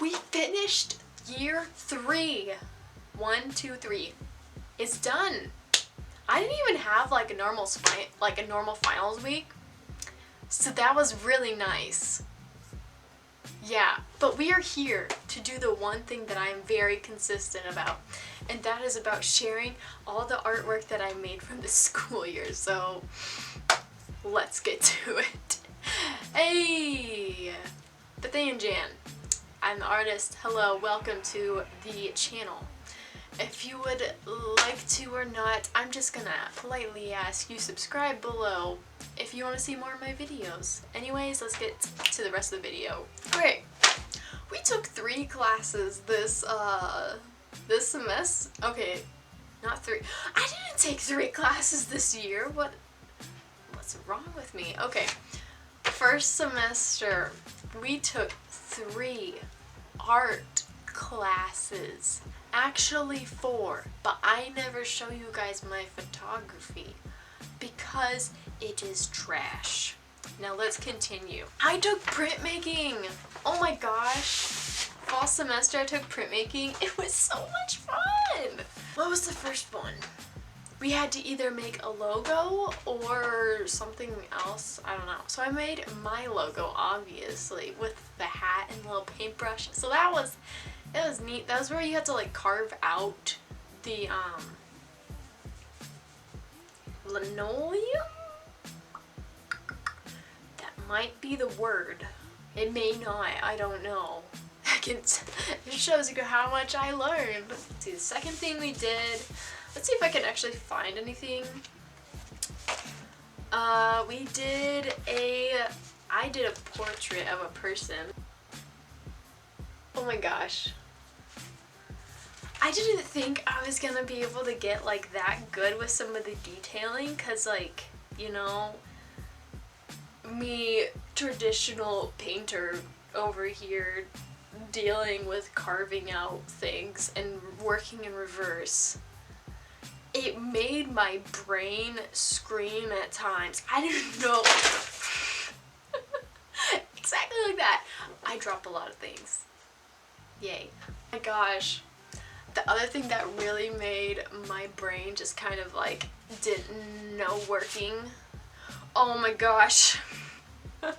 We finished year 3. 1, 2, 3. It's done. I didn't even have like a normal finals week, so that was really nice. Yeah, but we are here to do the one thing that I am very consistent about, and that is about sharing all the artwork that I made from this school year. So let's get to it. Hey, BethanJan. I'm the artist. Hello, welcome to the channel. If you would like to or not, I'm just gonna politely ask you subscribe below if you want to see more of my videos. Anyways, let's get to the rest of the video. Alright, we took 3 classes this semester. Okay, not 3. I didn't take 3 classes this year. What's wrong with me? Okay, first semester we took 3 art classes. Actually 4, but I never show you guys my photography because it is trash. Now let's continue. I took printmaking. Oh my gosh. Fall semester I took printmaking. It was so much fun. What was the first one? We had to either make a logo or something else. I don't know. So I made my logo, obviously, with the hat and the little paintbrush. So that was neat. That was where you had to like carve out the linoleum? That might be the word. It may not. I don't know. It shows you how much I learned. Let's see, the second thing we did. Let's see if I can actually find anything. I did a portrait of a person. Oh my gosh. I didn't think I was gonna be able to get like that good with some of the detailing, cause like, you know, me, traditional painter over here, dealing with carving out things and working in reverse. It made my brain scream at times. I didn't know. Exactly like that. I drop a lot of things. Yay. Oh my gosh. The other thing that really made my brain just kind of like didn't know working. Oh my gosh. I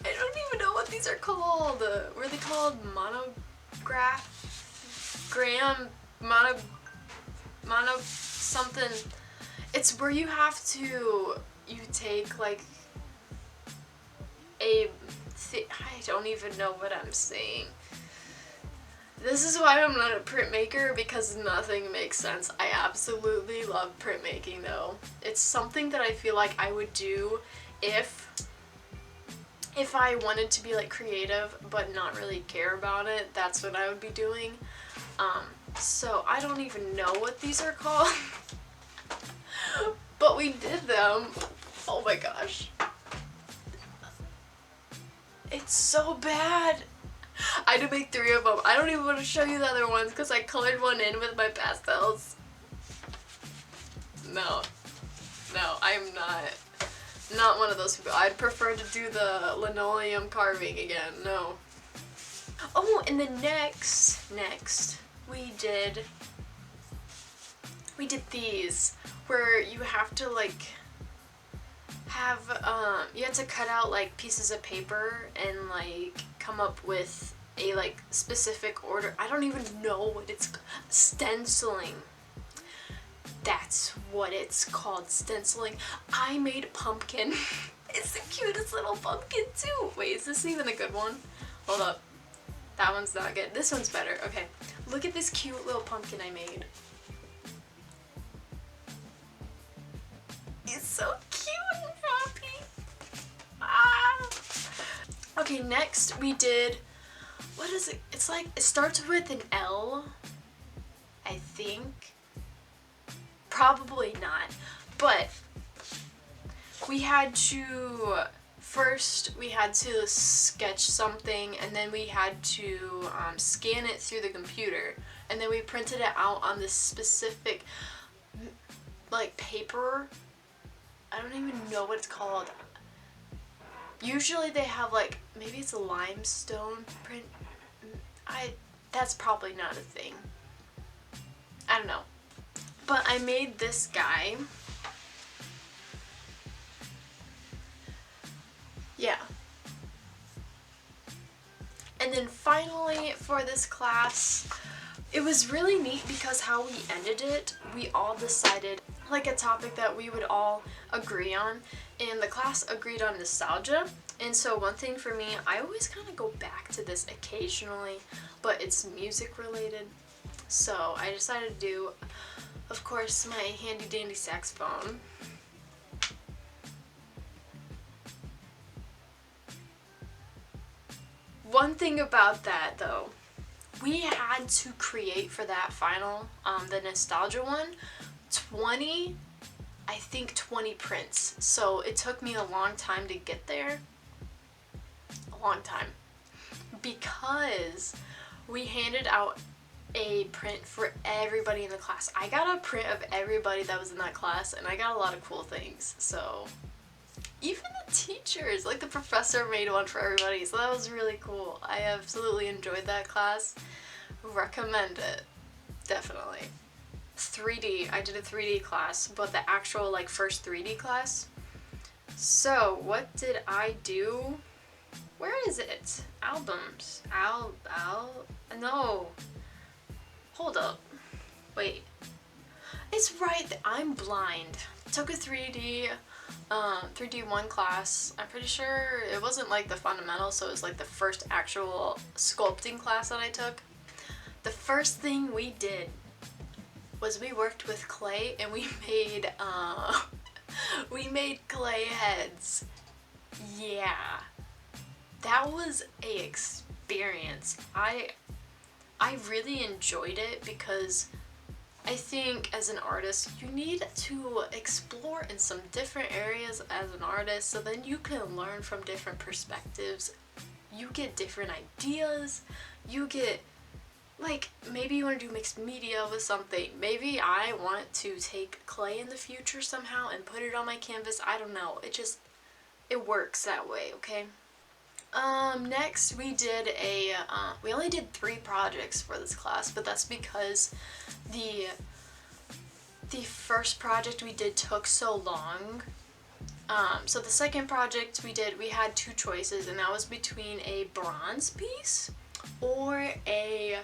don't even know what these are called. Were they called mono something. It's where you take like I don't even know what I'm saying. This is why I'm not a printmaker, because nothing makes sense. I absolutely love printmaking though. It's something that I feel like I would do if I wanted to be like creative but not really care about it. That's what I would be doing. So I don't even know what these are called. But we did them. Oh my gosh. It's so bad. I had to make 3 of them. I don't even want to show you the other ones because I colored one in with my pastels. No, I'm not one of those people. I'd prefer to do the linoleum carving again. No. Oh, and then next we did these where you have to like you have to cut out like pieces of paper and like come up with a like specific order. I don't even know what it's stenciling. That's what it's called, stenciling. I made a pumpkin. It's the cutest little pumpkin too. Wait, is this even a good one? Hold up. That one's not good. This one's better. Okay. Look at this cute little pumpkin I made. It's so cute and happy. Ah. Okay, next we did, what is it? It's like, it starts with an L, I think. Probably not. But we had to, first we had to sketch something, and then we had to scan it through the computer, and then we printed it out on this specific like paper. I don't even know what it's called. Usually they have like, maybe it's a limestone print. That's probably not a thing. I don't know. But I made this guy. Yeah. And then finally for this class, it was really neat because how we ended it, we all decided like a topic that we would all agree on, and the class agreed on nostalgia. And so one thing for me, I always kind of go back to this occasionally, but it's music related. So I decided to do, of course, my handy dandy saxophone. One thing about that though, we had to create for that final, the nostalgia one, 20 prints. So it took me a long time to get there. A long time. Because we handed out a print for everybody in the class. I got a print of everybody that was in that class, and I got a lot of cool things. So even the teachers, like the professor made one for everybody, so that was really cool. I absolutely enjoyed that class. Recommend it. Definitely. 3D, I did a 3D class, but the actual like first 3D class. So what did I do? Where is it? Albums. No. Hold up. Wait. It's right, I'm blind. Took a 3D1 class. I'm pretty sure it wasn't like the fundamentals, so it was like the first actual sculpting class that I took. The first thing we did was we worked with clay, and we made clay heads. Yeah. That was a experience. I really enjoyed it because I think as an artist, you need to explore in some different areas as an artist, so then you can learn from different perspectives. You get different ideas. You get, like, maybe you want to do mixed media with something. Maybe I want to take clay in the future somehow and put it on my canvas. I don't know. It works that way, okay? Next we did we only did 3 projects for this class, but that's because the first project we did took so long. So the second project we had 2 choices, and that was between a bronze piece or a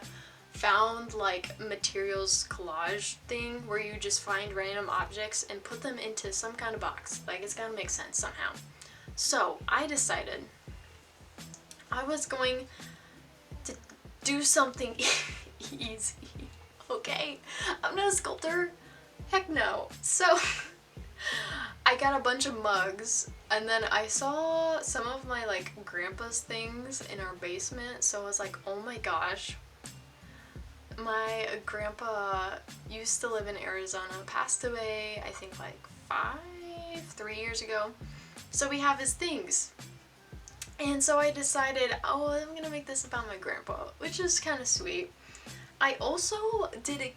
found like materials collage thing where you just find random objects and put them into some kind of box. Like, it's gotta make sense somehow. So I decided I was going to do something easy, okay? I'm not a sculptor. Heck no. So I got a bunch of mugs, and then I saw some of my like grandpa's things in our basement, so I was like, oh my gosh. My grandpa used to live in Arizona, passed away I think like 3 years ago. So we have his things. And so I decided, oh, I'm gonna make this about my grandpa, which is kind of sweet. I also did a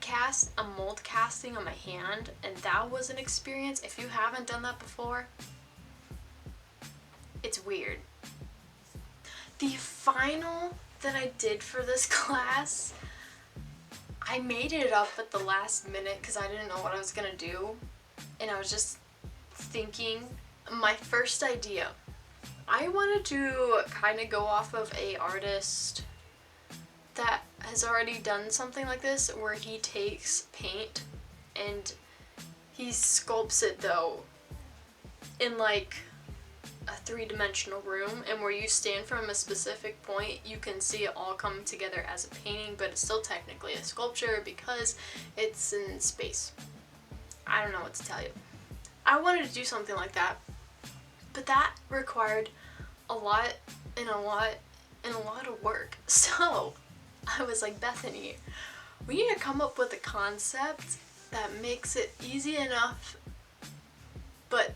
mold casting on my hand, and that was an experience. If you haven't done that before, it's weird. The final that I did for this class, I made it up at the last minute because I didn't know what I was gonna do, and I was just thinking, my first idea, I wanted to kind of go off of a artist that has already done something like this, where he takes paint and he sculpts it though in like a 3-dimensional room, and where you stand from a specific point you can see it all come together as a painting, but it's still technically a sculpture because it's in space. I don't know what to tell you. I wanted to do something like that, but that required a lot of work. So I was like, Bethany, we need to come up with a concept that makes it easy enough, but,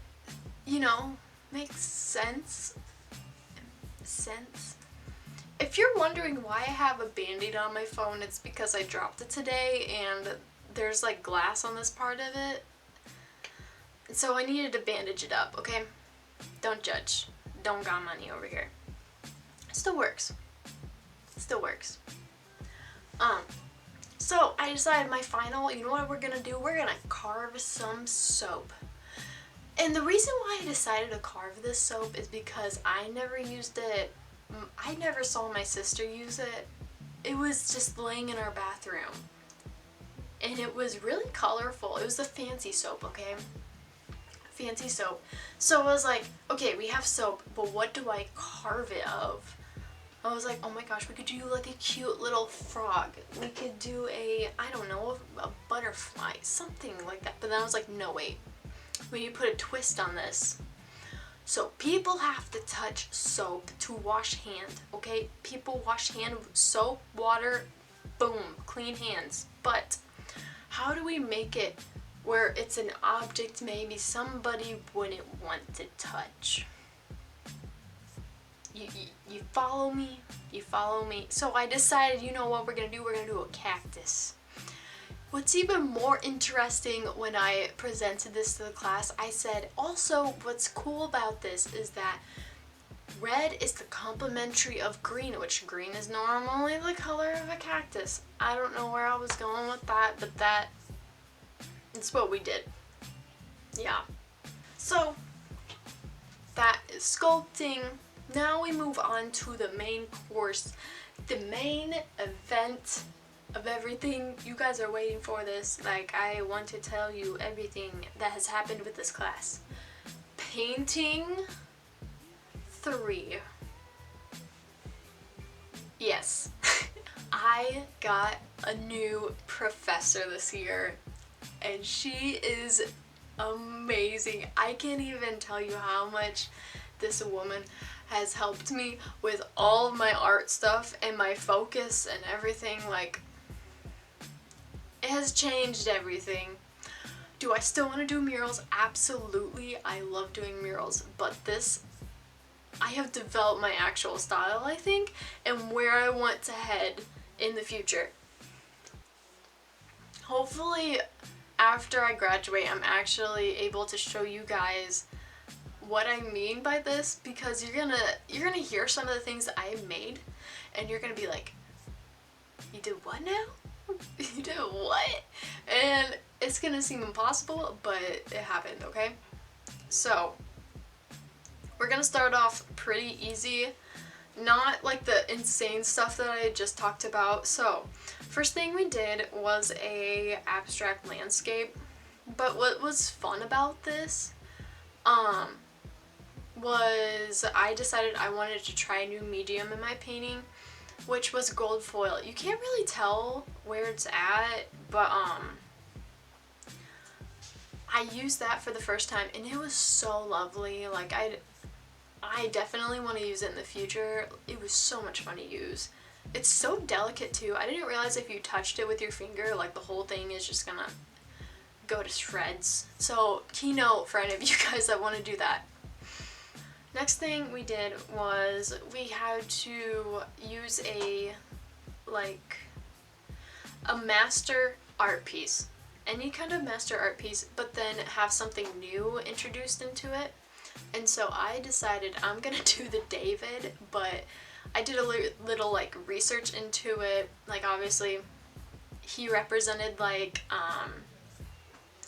you know, makes sense. If you're wondering why I have a Band-Aid on my phone, it's because I dropped it today and there's like glass on this part of it. So I needed to bandage it up, okay? Don't judge. don't got money over here. Still works. Still works. So I decided my final, you know what we're gonna do? We're gonna carve some soap. And the reason why I decided to carve this soap is because I never used it. I never saw my sister use it. It was just laying in our bathroom. And it was really colorful. It was a fancy soap, okay? Fancy soap. So I was like, okay, we have soap, but what do I carve it of? I was like, oh my gosh, we could do like a cute little frog. We could do a, I don't know, a butterfly, something like that. But then I was like, no, wait. We need to put a twist on this. So people have to touch soap to wash hand, okay? People wash hand with soap, water, boom, clean hands. But how do we make it where it's an object maybe somebody wouldn't want to touch? You follow me? You follow me? So I decided, you know what we're gonna do? We're gonna do a cactus. What's even more interesting, when I presented this to the class, I said, also what's cool about this is that red is the complementary of green, which green is normally the color of a cactus. I don't know where I was going with that, but that's what we did. Yeah. So that is sculpting. Now we move on to the main course, the main event of everything. You guys are waiting for this. Like, I want to tell you everything that has happened with this class. Painting 3. Yes. I got a new professor this year, and she is amazing. I can't even tell you how much this woman has helped me with all of my art stuff and my focus and everything. Like, it has changed everything. Do I still want to do murals? Absolutely. I love doing murals, but this, I have developed my actual style, I think, and where I want to head in the future. Hopefully after I graduate, I'm actually able to show you guys what I mean by this, because you're gonna hear some of the things that I made and you're gonna be like, you did what now? You did what? And it's gonna seem impossible, but it happened, okay? So we're gonna start off pretty easy, not like the insane stuff that I just talked about. So first thing we did was a abstract landscape, but what was fun about this was I decided I wanted to try a new medium in my painting, which was gold foil. You can't really tell where it's at, but I used that for the first time and it was so lovely. Like, I definitely want to use it in the future. It was so much fun to use. It's so delicate too. I didn't realize if you touched it with your finger, like the whole thing is just gonna go to shreds. So keynote for any of you guys that want to do that. Next thing we did was we had to use a master art piece. Any kind of master art piece, but then have something new introduced into it. And so I decided I'm gonna do the David, but I did a little like research into it. Like, obviously he represented like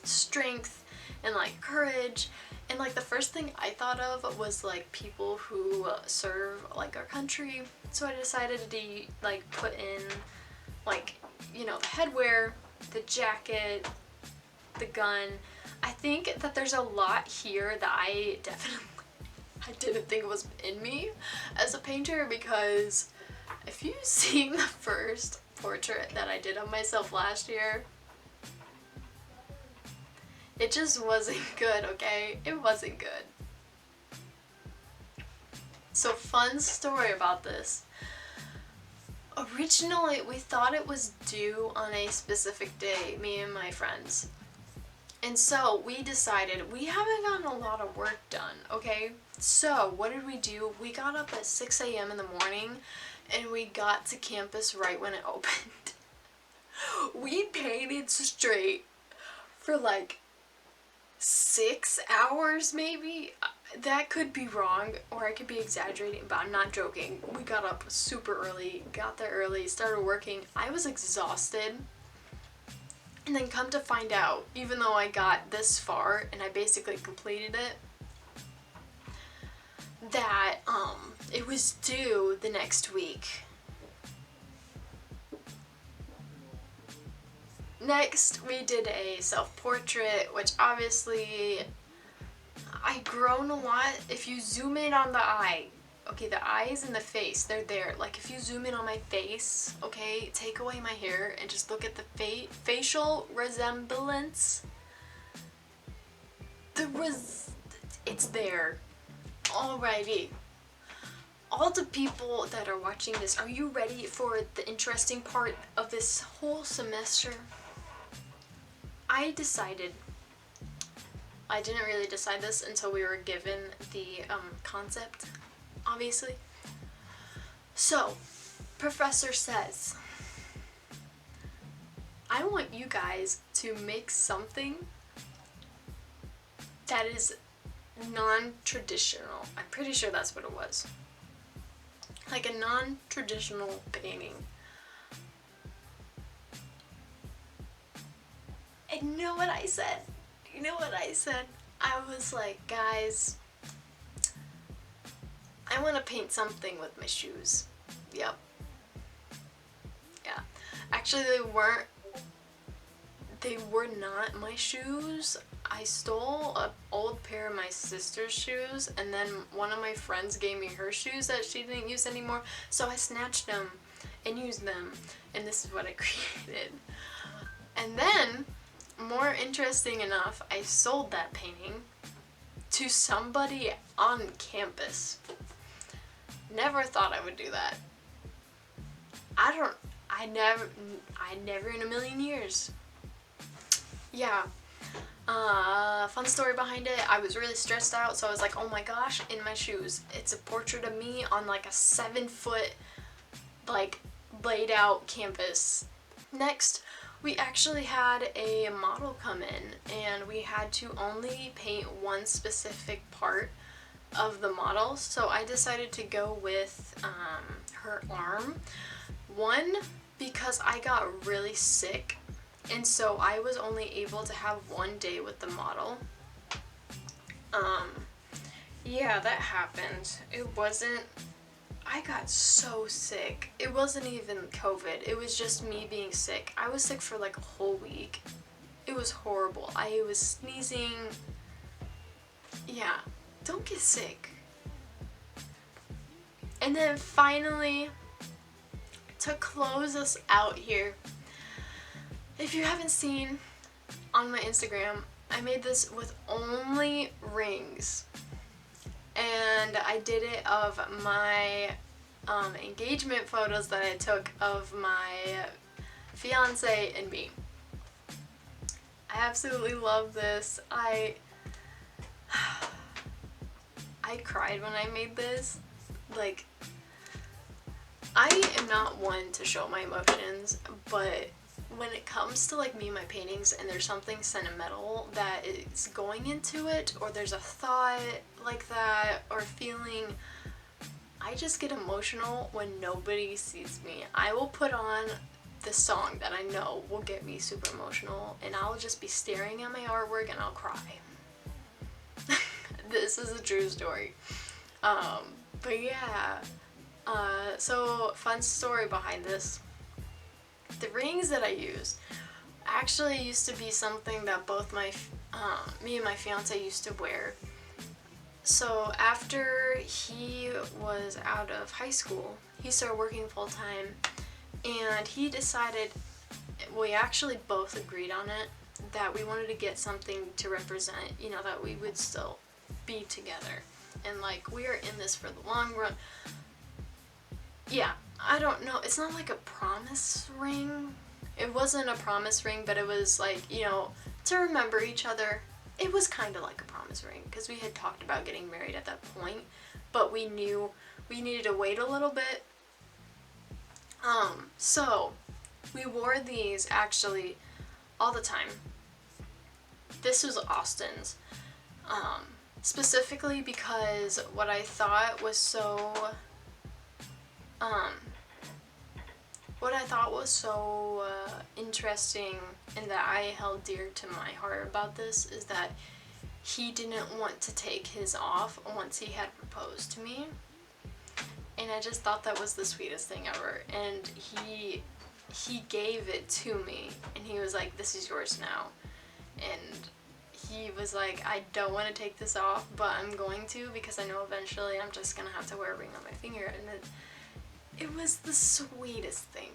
strength and like courage, and like the first thing I thought of was like people who serve like our country. So I decided to like put in like, you know, the headwear, the jacket, the gun. I think that there's a lot here that I didn't think was in me as a painter, because if you've seen the first portrait that I did of myself last year, it just wasn't good, okay? It wasn't good. So, fun story about this. Originally, we thought it was due on a specific day, me and my friends. And so we decided we haven't gotten a lot of work done, okay? So what did we do? We got up at 6 a.m. in the morning and we got to campus right when it opened. We painted straight for like 6 hours maybe. that could be wrong, or I could be exaggerating, but I'm not joking. We got up super early, got there early, started working. I was exhausted. And then come to find out, even though I got this far and I basically completed it, that it was due the next week. Next, we did a self-portrait, which obviously I grown a lot. If you zoom in on the eye, okay, the eyes and the face, they're there. Like, if you zoom in on my face, okay, take away my hair and just look at the facial resemblance. It's there. Alrighty. All the people that are watching this, are you ready for the interesting part of this whole semester? I didn't really decide this until we were given the concept, obviously. So, professor says, I want you guys to make something that is non-traditional. I'm pretty sure that's what it was. Like a non-traditional painting. And you know what I said? I was like, guys, I want to paint something with my shoes. Yep. Yeah. Actually, they were not my shoes. I stole an old pair of my sister's shoes, and then one of my friends gave me her shoes that she didn't use anymore, so I snatched them and used them, and this is what I created. And then, more interesting enough, I sold that painting to somebody on campus. Never thought I would do that. I never in a million years. Yeah. Fun story behind it. I was really stressed out, so I was like, oh my gosh, in my shoes. It's a portrait of me on like a 7-foot, like, laid out campus. Next, we actually had a model come in, and we had to only paint one specific part of the model, so I decided to go with her arm. One, because I got really sick, and so I was only able to have one day with the model. Yeah, that happened. I got so sick. It wasn't even COVID. It was just me being sick. I was sick for like a whole week. It was horrible. I was sneezing. Yeah, don't get sick. And then finally, to close us out here, if you haven't seen on my Instagram, I made this with only rings. And I did it of my engagement photos that I took of my fiance and me. I absolutely love this. I cried when I made this. Like, I am not one to show my emotions, but when it comes to like me and my paintings and there's something sentimental that is going into it, or there's a thought like that or feeling, I just get emotional when nobody sees me. I will put on the song that I know will get me super emotional, and I'll just be staring at my artwork and I'll cry. This is a true story. But yeah, so fun story behind this. The rings that I use actually used to be something that both me and my fiance used to wear. So after he was out of high school, he started working full time, and he decided, we actually both agreed on it, that we wanted to get something to represent, you know, that we would still be together. And like, we are in this for the long run. Yeah, I don't know, it's not like a promise ring. It wasn't a promise ring, but it was like, you know, to remember each other. It was kind of like a promise ring, because we had talked about getting married at that point, but we knew we needed to wait a little bit. So we wore these actually all the time. This was Austin's. specifically because what I thought was so interesting and that I held dear to my heart about this is that he didn't want to take his off once he had proposed to me. And I just thought that was the sweetest thing ever. And he gave it to me and he was like, this is yours now. And he was like, I don't want to take this off, but I'm going to because I know eventually I'm just gonna have to wear a ring on my finger. And it was the sweetest thing.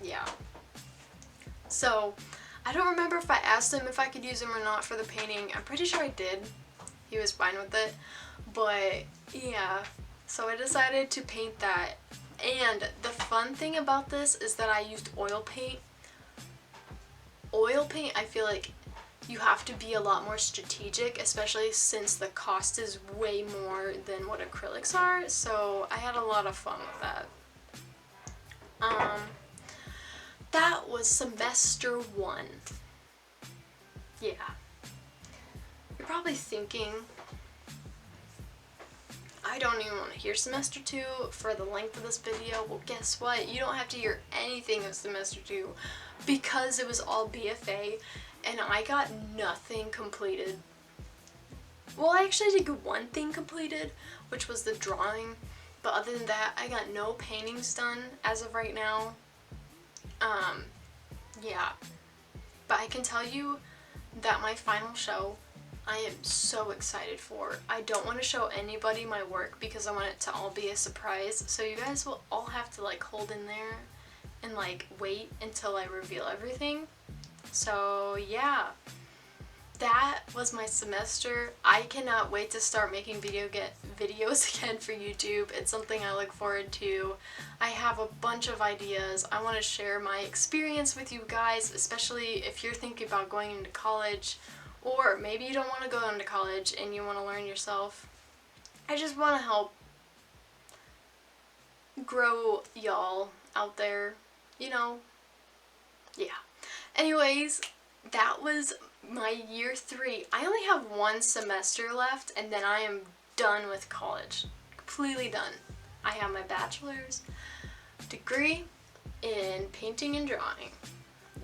Yeah. So I don't remember if I asked him if I could use him or not for the painting. I'm pretty sure I did. He was fine with it. But yeah, so I decided to paint that. And the fun thing about this is that I used oil paint. Oil paint, I feel like you have to be a lot more strategic, especially since the cost is way more than what acrylics are. So I had a lot of fun with that. That was semester 1. Yeah. You're probably thinking, I don't even want to hear semester 2 for the length of this video. Well, guess what? You don't have to hear anything of semester 2 because it was all BFA and I got nothing completed. Well, I actually did get one thing completed, which was the drawing. But other than that, I got no paintings done as of right now. Yeah. But I can tell you that my final show, I am so excited for. I don't want to show anybody my work because I want it to all be a surprise. So you guys will all have to like hold in there and like wait until I reveal everything. So yeah. That was my semester. I cannot wait to start making videos again for YouTube. It's something I look forward to. I have a bunch of ideas. I want to share my experience with you guys, especially if you're thinking about going into college, or maybe you don't want to go into college and you want to learn yourself. I just want to help grow y'all out there, you know? Yeah. Anyways, that was my year 3. I only have 1 semester left and then I am done with college. Completely done. I have my bachelor's degree in painting and drawing.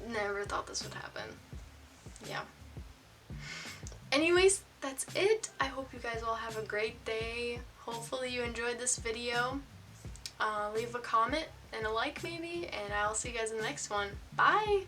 Never thought this would happen. Yeah. Anyways, that's it. I hope you guys all have a great day. Hopefully you enjoyed this video. Leave a comment and a like maybe, and I'll see you guys in the next one. Bye!